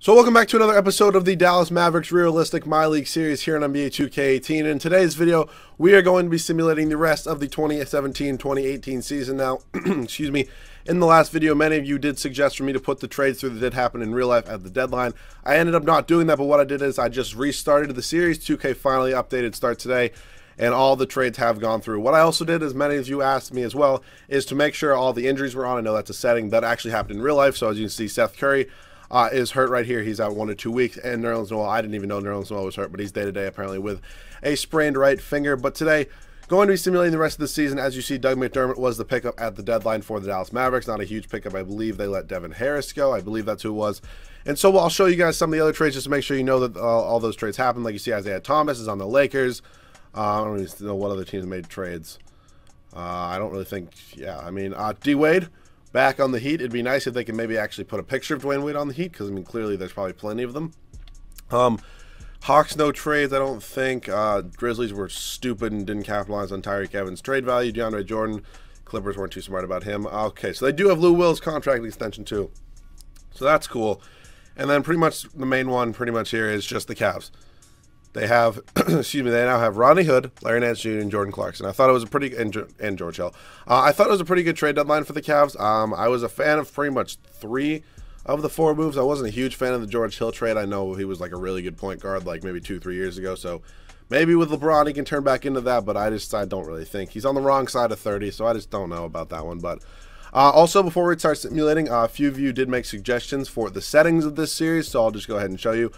So welcome back to another episode of the Dallas Mavericks Realistic My League series here on NBA 2K18. In today's video, we are going to be simulating the rest of the 2017-2018 season now. Excuse me. In the last video, many of you did suggest for me to put the trades through that did happen in real life at the deadline. I ended up not doing that, but what I did is I just restarted the series. 2K finally updated start today, and all the trades have gone through. What I also did, as many of you asked me as well, is to make sure all the injuries were on. I know that's a setting that actually happened in real life. So as you can see, Seth Curry is hurt right here. He's out 1 to 2 weeks. And Nerlens Noel, I didn't even know Nerlens Noel was hurt, but he's day-to-day apparently with a sprained right finger. But today, going to be simulating the rest of the season. As you see, Doug McDermott was the pickup at the deadline for the Dallas Mavericks. Not a huge pickup. I believe they let Devin Harris go. I believe that's who it was. And so I'll show you guys some of the other trades just to make sure you know that all those trades happened. Like you see, Isaiah Thomas is on the Lakers. I don't even know what other teams made trades. I don't really think, yeah, I mean, D-Wade back on the Heat. It'd be nice if they could maybe actually put a picture of Dwayne Wade on the Heat, because, I mean, clearly there's probably plenty of them. Hawks, no trades, I don't think. Grizzlies were stupid and didn't capitalize on Tyreek Evans' trade value. DeAndre Jordan, Clippers weren't too smart about him. Okay, so they do have Lou Will's contract extension too. So that's cool. And then pretty much the main one pretty much here is just the Cavs. They have, excuse me, they now have Rodney Hood, Larry Nance Jr., and Jordan Clarkson. I thought it was a pretty, and George Hill. I thought it was a pretty good trade deadline for the Cavs. I was a fan of pretty much 3 of the 4 moves. I wasn't a huge fan of the George Hill trade. I know he was like a really good point guard like maybe 2-3 years ago. So maybe with LeBron he can turn back into that, but I don't really think. He's on the wrong side of 30, so I just don't know about that one. But also, before we start simulating, a few of you did make suggestions for the settings of this series, so I'll just go ahead and show you.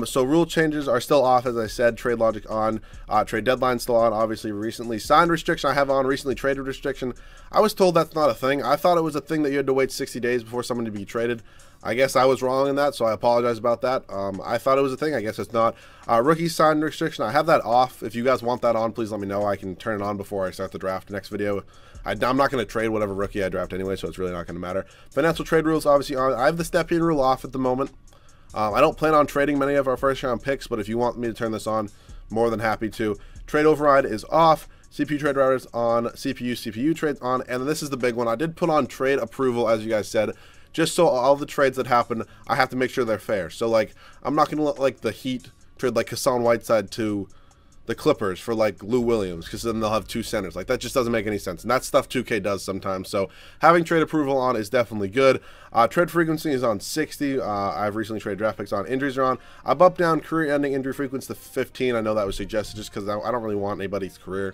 So rule changes are still off, as I said. Trade logic on, trade deadline still on. Obviously, recently signed restriction I have on. Recently traded restriction. I was told that's not a thing. I thought it was a thing that you had to wait 60 days before someone to be traded. I guess I was wrong in that, so I apologize about that. I thought it was a thing. I guess it's not. Rookie signed restriction, I have that off. If you guys want that on, please let me know. I can turn it on before I start the draft next video. I'm not going to trade whatever rookie I draft anyway, so it's really not going to matter. Financial trade rules obviously on. I have the step-in rule off at the moment. I don't plan on trading many of our first-round picks, but if you want me to turn this on, more than happy to. Trade override is off. CPU trade routers on. CPU trades on. And this is the big one. I did put on trade approval, as you guys said, just so all the trades that happen, I have to make sure they're fair. So, like, I'm not going to let, like, the Heat trade, like, Hassan Whiteside to the Clippers for, like, Lou Williams, because then they'll have 2 centers. Like, that just doesn't make any sense. And that's stuff 2K does sometimes. So, having trade approval on is definitely good. Trade frequency is on 60. I've recently traded draft picks on. Injuries are on. I've upped down career-ending injury frequency to 15. I know that was suggested just because I don't really want anybody's career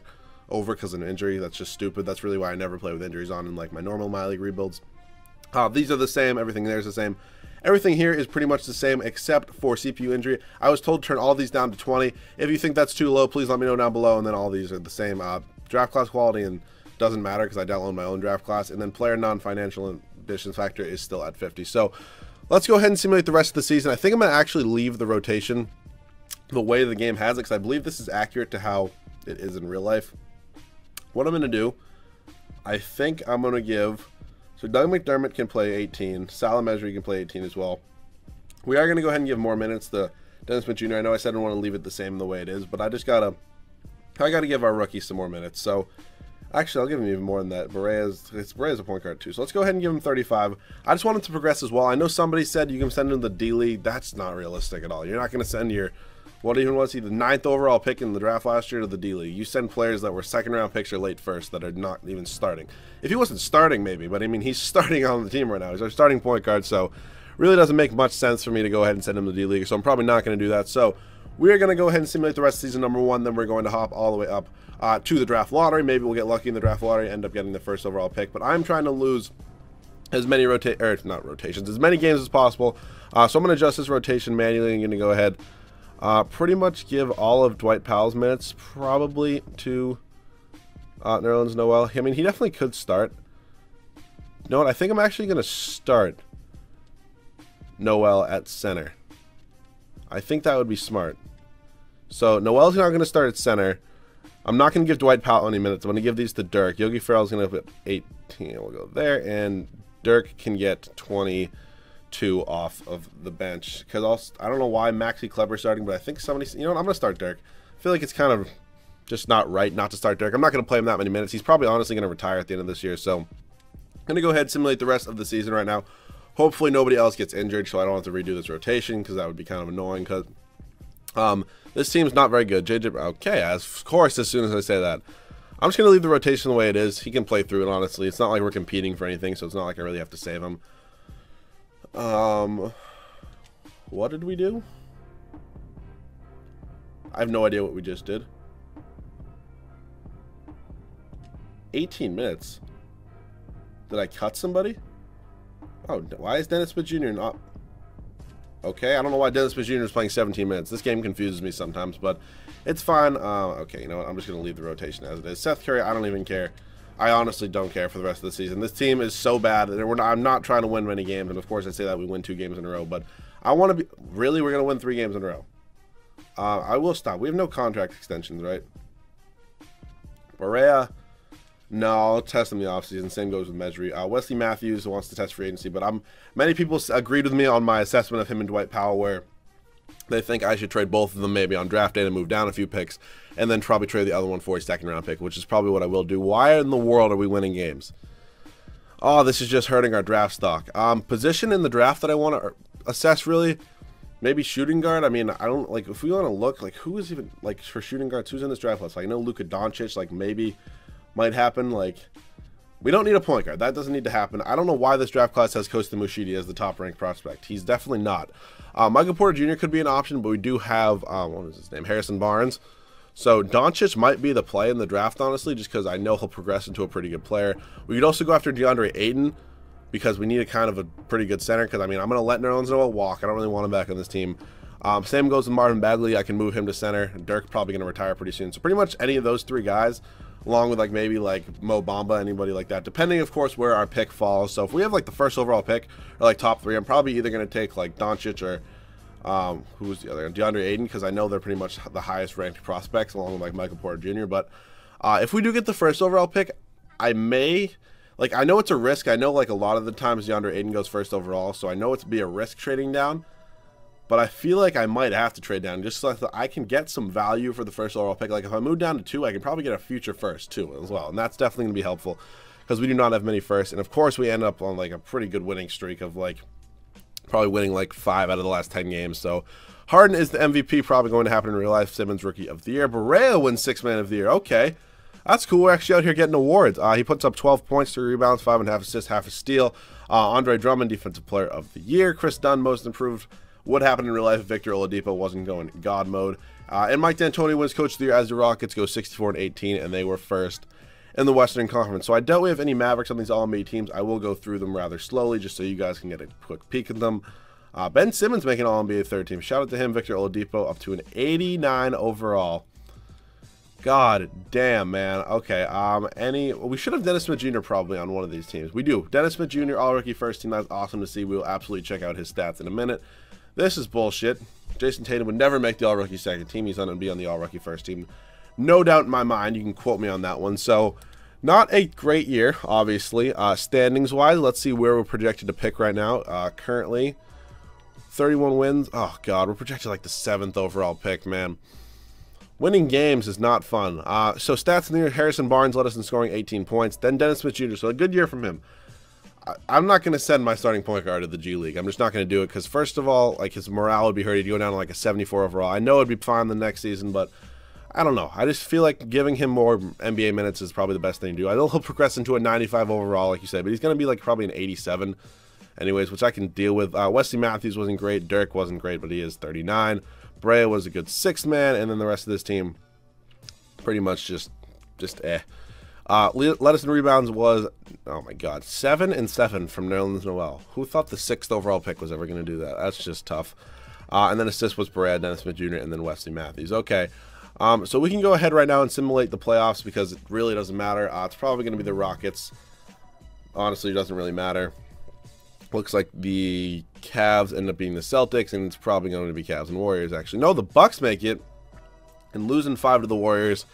over because of an injury. That's just stupid. That's really why I never play with injuries on in, like, my normal My League rebuilds. These are the same. Everything there is the same. Everything here is pretty much the same except for CPU injury. I was told to turn all these down to 20. If you think that's too low, please let me know down below. And then all these are the same. Draft class quality and doesn't matter because I download my own draft class. And then player non-financial additions factor is still at 50. So let's go ahead and simulate the rest of the season. I think I'm going to actually leave the rotation the way the game has it, because I believe this is accurate to how it is in real life. What I'm going to do, I think I'm going to give... So Doug McDermott can play 18. Salah Mejri can play 18 as well. We are going to go ahead and give more minutes to Dennis Smith Jr. I know I said I want to leave it the same the way it is, but I gotta give our rookies some more minutes. So actually, I'll give him even more than that. Barea's a point guard too. So let's go ahead and give him 35. I just wanted to progress as well. I know somebody said you can send him the D League. That's not realistic at all. You're not going to send your, what even was he, the 9th overall pick in the draft last year to the D League. You send players that were 2nd round picks or late first that are not even starting. If he wasn't starting, maybe, but I mean, he's starting on the team right now. He's our starting point guard, so really doesn't make much sense for me to go ahead and send him to the D League. So I'm probably not going to do that. So we are going to go ahead and simulate the rest of season number 1. Then we're going to hop all the way up to the draft lottery. Maybe we'll get lucky in the draft lottery, end up getting the 1st overall pick. But I'm trying to lose as many as many games as possible. So I'm going to adjust this rotation manually. I'm going to go ahead. Pretty much give all of Dwight Powell's minutes probably to Nerlens Noel. I mean, he definitely could start. You know what? I think I'm actually going to start Noel at center. I think that would be smart. So Noel's not going to start at center. I'm not going to give Dwight Powell any minutes. I'm going to give these to Dirk. Yogi Ferrell's going to have 18. We'll go there. And Dirk can get 22 off of the bench. Because I don't know why Maxi Kleber starting, but I think somebody... You know what? I'm going to start Dirk. I feel like it's kind of just not right not to start Dirk. I'm not going to play him that many minutes. He's probably honestly going to retire at the end of this year. So I'm going to go ahead and simulate the rest of the season right now. Hopefully nobody else gets injured so I don't have to redo this rotation because that would be kind of annoying because this team's not very good. JJ, okay, of course, as soon as I say that. I'm just going to leave the rotation the way it is. He can play through it, honestly. It's not like we're competing for anything, so it's not like I really have to save him. What did we do? I have no idea what we just did. 18 minutes. Did I cut somebody? Oh, why is Dennis Smith Jr. not... Okay, I don't know why Dennis Smith Jr. is playing 17 minutes. This game confuses me sometimes, but it's fine. Okay, you know what? I'm just going to leave the rotation as it is. Seth Curry, I don't even care. I honestly don't care for the rest of the season. This team is so bad. I'm not trying to win many games, and of course I say that we win 2 games in a row, but I want to be... Really? We're going to win 3 games in a row. I will stop. We have no contract extensions, right? Barea... No, I'll test in the offseason. Same goes with Mejri. Wesley Matthews wants to test free agency, but many people agreed with me on my assessment of him and Dwight Powell, where they think I should trade both of them maybe on draft day to move down a few picks, and then probably trade the other one for a second-round pick, which is probably what I will do. Why in the world are we winning games? Oh, this is just hurting our draft stock. Position in the draft that I want to assess, really, maybe shooting guard. I mean, I don't, like, if we want to look, like, who is even, like, for shooting guards, who's in this draft list? Like, I know Luka Doncic, like, maybe... might happen. Like, we don't need a point guard. That doesn't need to happen. I don't know why this draft class has Kosta Mushidi as the top ranked prospect. He's definitely not. Michael Porter Jr. could be an option, but we do have what is his name, Harrison Barnes. So Doncic might be the play in the draft, honestly, just because I know he'll progress into a pretty good player. We could also go after DeAndre Ayton because we need a kind of a pretty good center. Because I mean, I'm going to let Nerlens Noel walk. I don't really want him back on this team. Same goes with Marvin Bagley. I can move him to center. Dirk probably going to retire pretty soon. So pretty much any of those 3 guys, along with like maybe like Mo Bamba, anybody like that, depending of course where our pick falls. So if we have like the first overall pick or like top 3, I'm probably either going to take like Doncic or who's the other, DeAndre Ayton, because I know they're pretty much the highest ranked prospects along with like Michael Porter Jr. But if we do get the first overall pick, I may, like, I know it's a risk. I know like a lot of the times DeAndre Ayton goes first overall, so I know it's be a risk trading down. But I feel like I might have to trade down just so that I can get some value for the first overall pick. Like if I move down to 2, I can probably get a future first too as well. And that's definitely going to be helpful because we do not have many firsts. And of course we end up on like a pretty good winning streak of like probably winning like 5 out of the last 10 games. So Harden is the MVP, probably going to happen in real life. Simmons Rookie of the Year. Barea wins 6th Man of the Year. Okay. That's cool. We're actually out here getting awards. He puts up 12 points, 3 rebounds, 5.5 assists, half a steal. Andre Drummond, Defensive Player of the Year. Chris Dunn, Most Improved. What happened in real life if Victor Oladipo wasn't going God mode. And Mike D'Antoni wins Coach of the Year as the Rockets go 64-18, and they were first in the Western Conference. So I doubt we have any Mavericks on these All-NBA teams. I will go through them rather slowly just so you guys can get a quick peek at them. Ben Simmons making All-NBA 3rd team. Shout out to him. Victor Oladipo up to an 89 overall. God damn, man. Okay, we should have Dennis Smith Jr. probably on one of these teams. We do. Dennis Smith Jr., All-Rookie 1st team. That's awesome to see. We will absolutely check out his stats in a minute. This is bullshit. Jason Tatum would never make the All-Rookie 2nd team. He's going to be on the All-Rookie 1st team. No doubt in my mind. You can quote me on that one. So, not a great year, obviously. Standings-wise, let's see where we're projected to pick right now. Currently, 31 wins. Oh, God. We're projected like the 7th overall pick, man. Winning games is not fun. So, stats in the year, Harrison Barnes led us in scoring 18 points. Then Dennis Smith Jr., so a good year from him. I'm not going to send my starting point guard to the G League. I'm just not going to do it because, first of all, like his morale would be hurt. He'd go down to like a 74 overall. I know it'd be fine the next season, but I don't know. I just feel like giving him more NBA minutes is probably the best thing to do. I know he'll progress into a 95 overall, like you said, but he's going to be like probably an 87 anyways, which I can deal with. Wesley Matthews wasn't great. Dirk wasn't great, but he is 39. Brea was a good 6th man, and then the rest of this team pretty much just eh. Lettuce and rebounds was, oh my God, 7 and 7 from Nerlens Noel. Who thought the 6th overall pick was ever going to do that? That's just tough. And then assist was Brad, Dennis Smith Jr., and then Wesley Matthews. Okay, so we can go ahead right now and simulate the playoffs because it really doesn't matter. It's probably going to be the Rockets. Honestly, it doesn't really matter. Looks like the Cavs end up being the Celtics, and it's probably going to be Cavs and Warriors, actually. No, the Bucks make it, and losing 5 to the Warriors.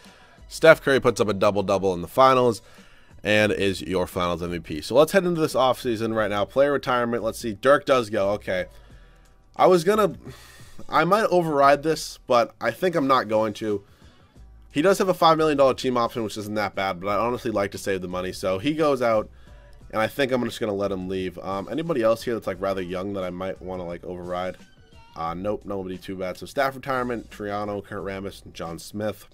Steph Curry puts up a double-double in the finals and is your finals MVP. So let's head into this offseason right now. Player retirement. Let's see. Dirk does go. Okay. I might override this, but I think I'm not going to. He does have a $5 million team option, which isn't that bad, but I honestly like to save the money. So he goes out. And I think I'm just going to let him leave. Anybody else here that's like rather young that I might want to like override? Nope, nobody too bad. So staff retirement, Triano, Kurt Rambis, John Smith.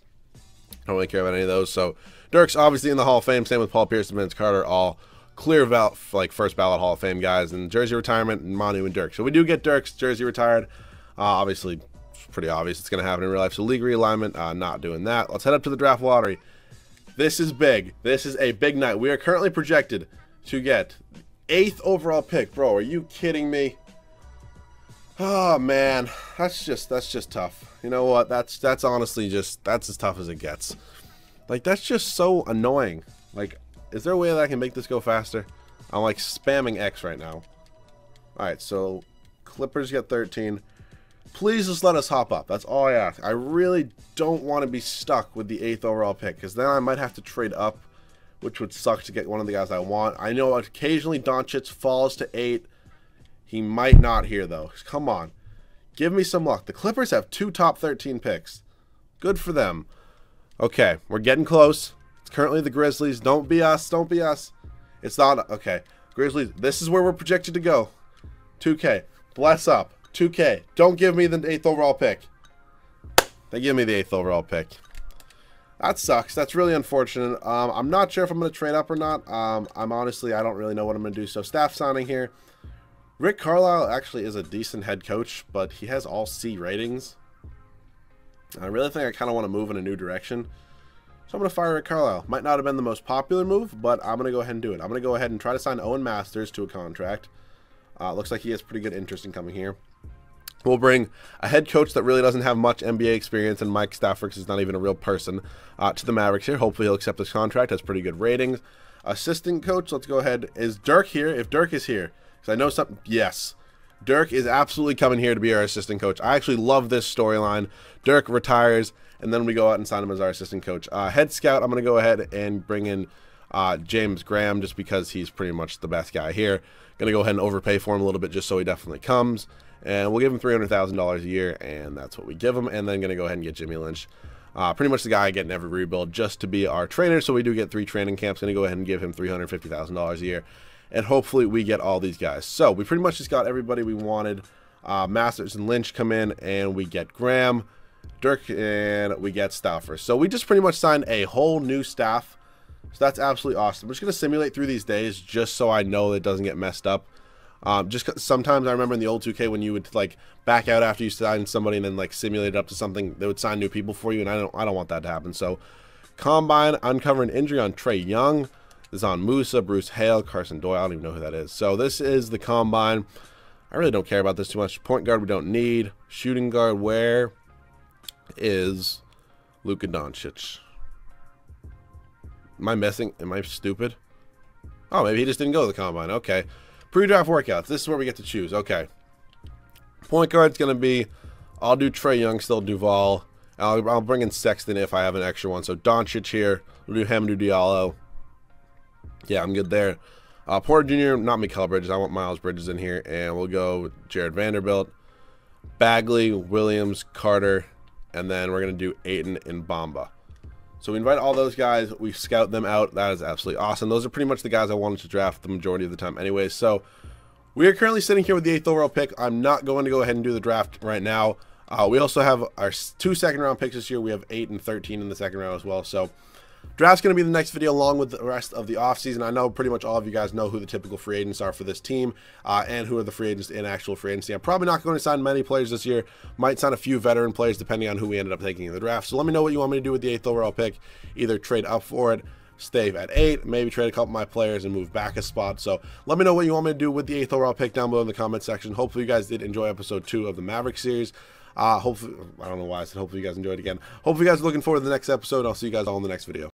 Don't really care about any of those. So Dirk's obviously in the Hall of Fame. Same with Paul Pierce and Vince Carter. All clear like first ballot Hall of Fame guys. And jersey retirement, Manu and Dirk. So we do get Dirk's jersey retired. Obviously, it's pretty obvious it's going to happen in real life. So league realignment, not doing that. Let's head up to the draft lottery. This is big. This is a big night. We are currently projected to get 8th overall pick. Bro, are you kidding me? Oh man, that's just tough. You know what? That's honestly that's as tough as it gets. Like, that's just so annoying. Like, is there a way that I can make this go faster? I'm like spamming X right now. Alright, so Clippers get 13. Please just let us hop up. That's all I ask. I really don't want to be stuck with the 8th overall pick, because then I might have to trade up, which would suck to get one of the guys I want. I know occasionally Doncic falls to 8. He might not here, though. Come on. Give me some luck. The Clippers have 2 top 13 picks. Good for them. Okay, we're getting close. It's currently the Grizzlies. Don't be us. Don't be us. It's not. Okay, Grizzlies. This is where we're projected to go. 2K. Bless up. 2K. Don't give me the 8th overall pick. They give me the 8th overall pick. That sucks. That's really unfortunate. I'm not sure if I'm going to trade up or not. I'm honestly, I don't really know what I'm going to do. So staff signing here. Rick Carlisle actually is a decent head coach, but he has all C ratings. I really think I kind of want to move in a new direction. So I'm going to fire Rick Carlisle. Might not have been the most popular move, but I'm going to go ahead and do it. I'm going to go ahead and try to sign Owen Masters to a contract. Looks like he has pretty good interest in coming here. We'll bring a head coach that really doesn't have much NBA experience, and Mike Stafford is not even a real person, to the Mavericks here. Hopefully he'll accept this contract. Has pretty good ratings. Assistant coach, let's go ahead. Is Dirk here? If Dirk is here, because I know something. Yes. Dirk is absolutely coming here to be our assistant coach. I actually love this storyline. Dirk retires, and then we go out and sign him as our assistant coach. Head scout, I'm going to go ahead and bring in James Graham, just because he's pretty much the best guy here. Going to go ahead and overpay for him a little bit just so he definitely comes. And we'll give him $300,000 a year, and that's what we give him. And then going to go ahead and get Jimmy Lynch. Pretty much the guy I get in every rebuild just to be our trainer. So we do get 3 training camps. Going to go ahead and give him $350,000 a year. And hopefully we get all these guys. So we pretty much just got everybody we wanted. Masters and Lynch come in, and we get Graham, Dirk, and we get Stafford. So we just pretty much signed a whole new staff. So that's absolutely awesome. I'm just going to simulate through these days just so I know it doesn't get messed up. Just 'cause sometimes I remember in the old 2K when you would like back out after you signed somebody and then like simulate it up to something, they would sign new people for you, and I don't want that to happen. So Combine, uncovering injury on Trae Young. This is on Musa, Bruce Hale, Carson Doyle. I don't even know who that is. So this is the Combine. I really don't care about this too much. Point guard we don't need. Shooting guard, where is Luka Doncic? Am I missing? Am I stupid? Oh, maybe he just didn't go to the Combine. Okay. Pre-draft workouts. This is where we get to choose. Okay. Point guard's going to be, I'll do Trae Young, still Duval. I'll bring in Sexton if I have an extra one. So Doncic here. We'll do Hamidou Diallo. Yeah, I'm good there. Porter Jr., not Mikal Bridges. I want Miles Bridges in here. And we'll go Jared Vanderbilt, Bagley, Williams, Carter. And then we're going to do Ayton and Bamba. So we invite all those guys. We scout them out. That is absolutely awesome. Those are pretty much the guys I wanted to draft the majority of the time anyways. So we are currently sitting here with the 8th overall pick. I'm not going to go ahead and do the draft right now. We also have our 2 second-round picks this year. We have 8 and 13 in the second round as well. So draft's going to be the next video along with the rest of the offseason. I know pretty much all of you guys know who the typical free agents are for this team and who are the free agents in actual free agency. I'm probably not going to sign many players this year. Might sign a few veteran players depending on who we ended up taking in the draft. So let me know what you want me to do with the 8th overall pick. Either trade up for it, stay at 8, maybe trade a couple of my players and move back a spot. So let me know what you want me to do with the 8th overall pick down below in the comment section. Hopefully you guys did enjoy episode 2 of the Maverick series. Hopefully, I don't know why I said hopefully you guys enjoyed it again. Hopefully you guys are looking forward to the next episode. I'll see you guys all in the next video.